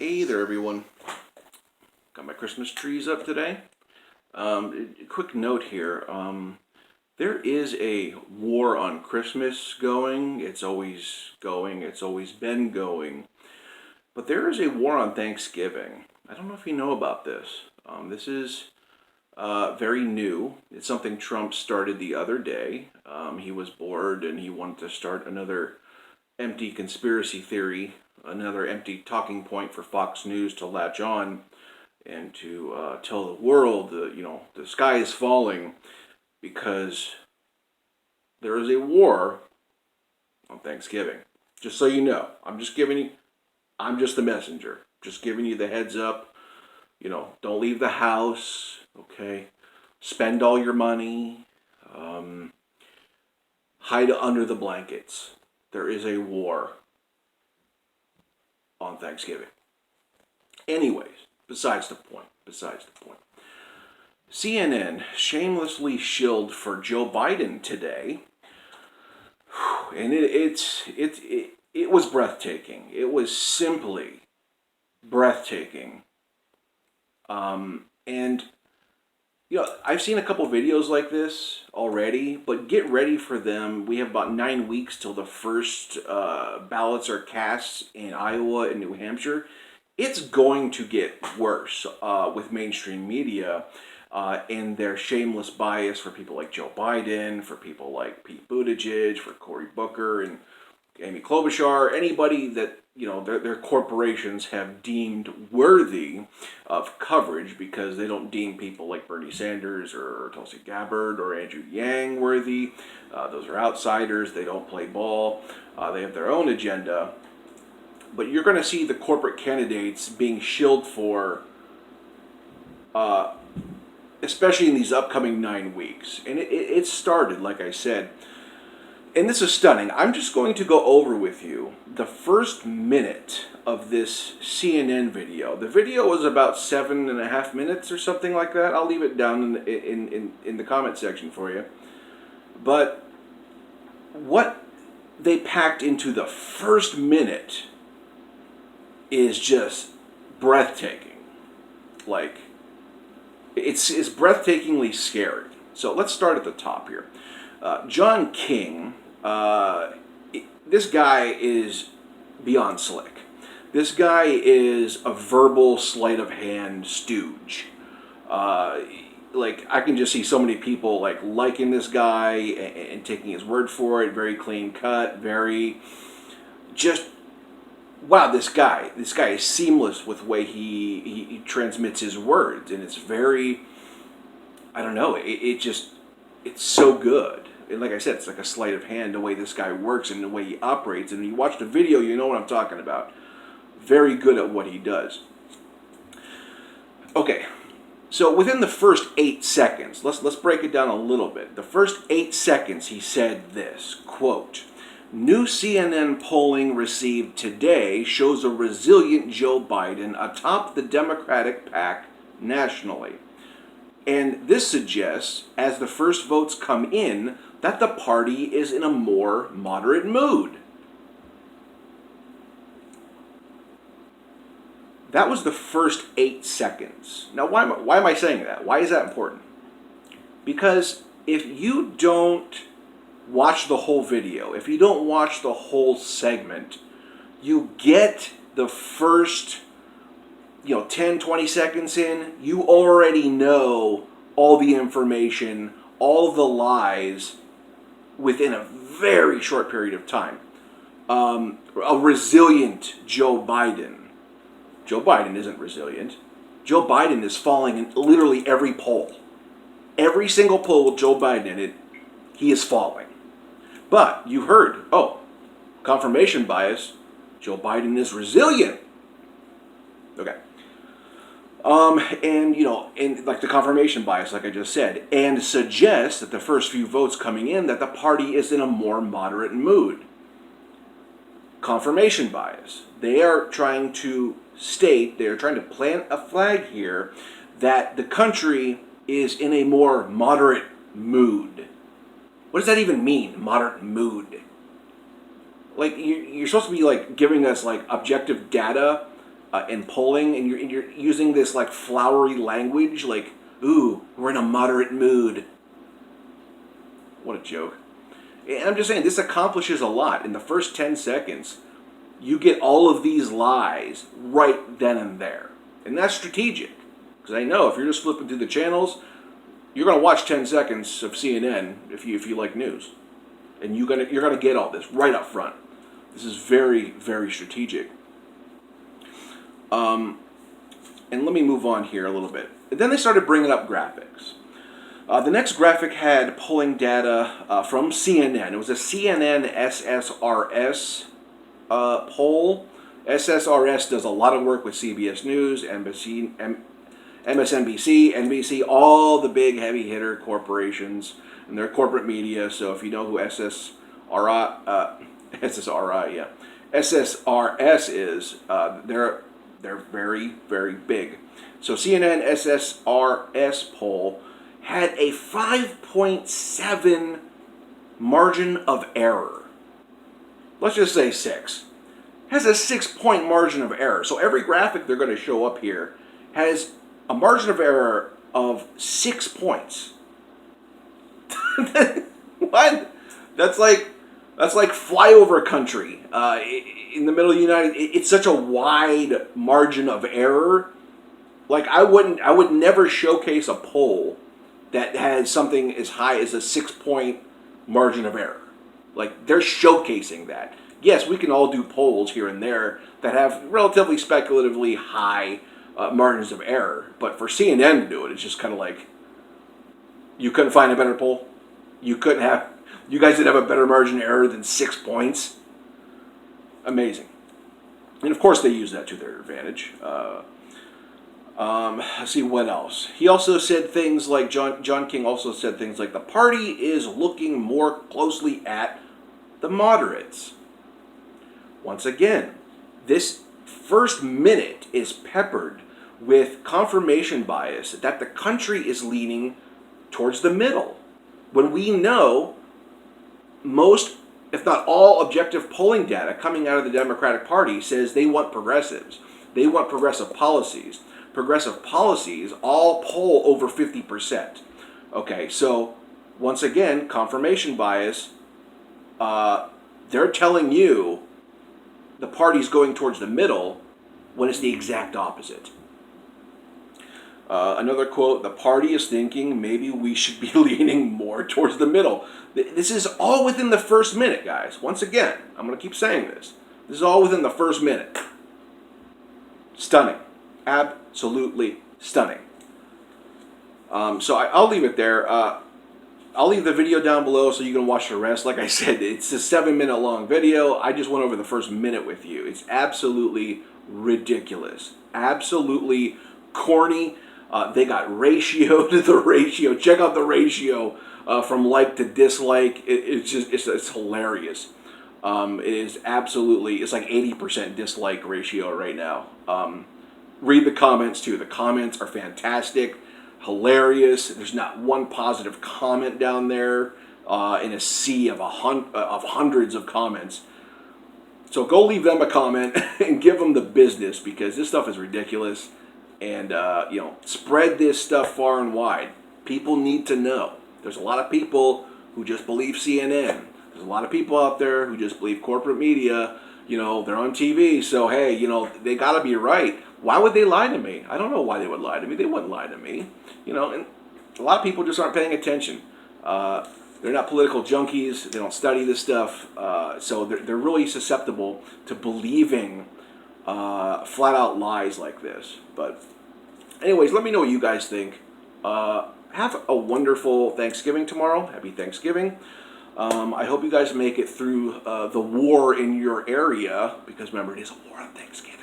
Hey there, everyone. Got my Christmas trees up today. Quick note here. There is a war on Christmas going. It's always going. It's always been going. But there is a war on Thanksgiving. I don't know if you know about this. This is very new. It's something Trump started the other day. He was bored and he wanted to start another empty conspiracy theory, another empty talking point for Fox News to latch on and to tell the world that, the sky is falling because there is a war on Thanksgiving. Just so you know, I'm just the messenger. Just giving you the heads up. Don't leave the house, okay? Spend all your money. Hide under the blankets. There is a war on Thanksgiving. Anyways, besides the point. CNN shamelessly shilled for Joe Biden today, and it was breathtaking. It was simply breathtaking. And I've seen a couple videos like this already, but get ready for them. We have about 9 weeks till the first ballots are cast in Iowa and New Hampshire. It's going to get worse with mainstream media and their shameless bias for people like Joe Biden, for people like Pete Buttigieg, for Cory Booker and Amy Klobuchar, anybody that their corporations have deemed worthy of coverage because they don't deem people like Bernie Sanders or Tulsi Gabbard or Andrew Yang worthy. Those are outsiders. They don't play ball. They have their own agenda. But you're going to see the corporate candidates being shilled for, especially in these upcoming 9 weeks. And it started, like I said. And this is stunning. I'm just going to go over with you the first minute of this CNN video. The video was about 7.5 minutes or something like that. I'll leave it down in the comment section for you. But what they packed into the first minute is just breathtaking. Like, it's breathtakingly scary. So let's start at the top here. John King, this guy is beyond slick. This guy is a verbal sleight of hand stooge. I can just see so many people liking this guy and taking his word for it. Very clean cut, very just wow. This guy is seamless with the way he transmits his words, and it's very, I don't know. It's so good. And like I said, it's like a sleight of hand the way this guy works and the way he operates. And when you watch the video, you know what I'm talking about. Very good at what he does. Okay, so within the first 8 seconds, let's break it down a little bit. The first 8 seconds, he said this, quote, "New CNN polling received today shows a resilient Joe Biden atop the Democratic pack nationally. And this suggests, as the first votes come in, that the party is in a more moderate mood." That was the first 8 seconds. Now, why am I saying that? Why is that important? Because if you don't watch the whole video, if you don't watch the whole segment, you get the first 10, 20 seconds in, you already know all the information, all the lies within a very short period of time. A resilient Joe Biden. Joe Biden isn't resilient. Joe Biden is falling in literally every poll. Every single poll with Joe Biden in it, he is falling. But you heard, confirmation bias, Joe Biden is resilient. Okay. And like the confirmation bias, like I just said, and suggests that the first few votes coming in that the party is in a more moderate mood. Confirmation bias. They are trying to plant a flag here that the country is in a more moderate mood. What does that even mean, moderate mood? Like, you're supposed to be, giving us, objective data in polling, and you're using this like flowery language, like, ooh, we're in a moderate mood. What a joke. And I'm just saying, this accomplishes a lot. In the first 10 seconds, you get all of these lies right then and there. And that's strategic. Because I know if you're just flipping through the channels, you're going to watch 10 seconds of CNN if you like news. And you're gonna get all this right up front. This is very, very strategic. And let me move on here a little bit. And then they started bringing up graphics. The next graphic had polling data from CNN. It was a CNN SSRS poll. SSRS does a lot of work with CBS News, MSNBC, NBC, all the big heavy hitter corporations and their corporate media. So if you know who SSRS is, they're very, very big. So CNN SSRS poll had a 5.7 margin of error. Let's just say 6. Has a 6-point margin of error. So every graphic they're going to show up here has a margin of error of 6 points. What? That's like flyover country in the middle of the it's such a wide margin of error. Like I would never showcase a poll that has something as high as a 6-point margin of error. Like they're showcasing that. Yes, we can all do polls here and there that have relatively speculatively high margins of error, but for CNN to do it, it's just kind of like you couldn't find a better poll. You guys didn't have a better margin of error than 6 points. Amazing. And of course they use that to their advantage. Let's see what else. He also said things like, John King also said things like, the party is looking more closely at the moderates. Once again, this first minute is peppered with confirmation bias that the country is leaning towards the middle. When we know most, if not all, objective polling data coming out of the Democratic Party says they want progressives. They want progressive policies. Progressive policies all poll over 50%. Okay, so once again, confirmation bias. They're telling you the party's going towards the middle when it's the exact opposite. Another quote, the party is thinking maybe we should be leaning more towards the middle. This is all within the first minute, guys. Once again, I'm going to keep saying this. This is all within the first minute. Stunning. Absolutely stunning. So I'll leave it there. I'll leave the video down below so you can watch the rest. Like I said, it's a 7-minute long video. I just went over the first minute with you. It's absolutely ridiculous. Absolutely corny. They got ratio to the ratio. Check out the ratio from like to dislike. It's hilarious. It is absolutely, it's like 80% dislike ratio right now. Read the comments too. The comments are fantastic. Hilarious. There's not one positive comment down there in a sea of hundreds of comments. So go leave them a comment and give them the business because this stuff is ridiculous. And spread this stuff far and wide. People need to know. There's a lot of people who just believe CNN. There's a lot of people out there who just believe corporate media. They're on TV, so hey, they gotta be right. Why would they lie to me? I don't know why they would lie to me. They wouldn't lie to me. And a lot of people just aren't paying attention. They're not political junkies. They don't study this stuff. So they're really susceptible to believing flat out lies like this. But anyways, let me know what you guys think. Have a wonderful Thanksgiving tomorrow. Happy Thanksgiving. I hope you guys make it through the war in your area, because remember, it is a war on Thanksgiving.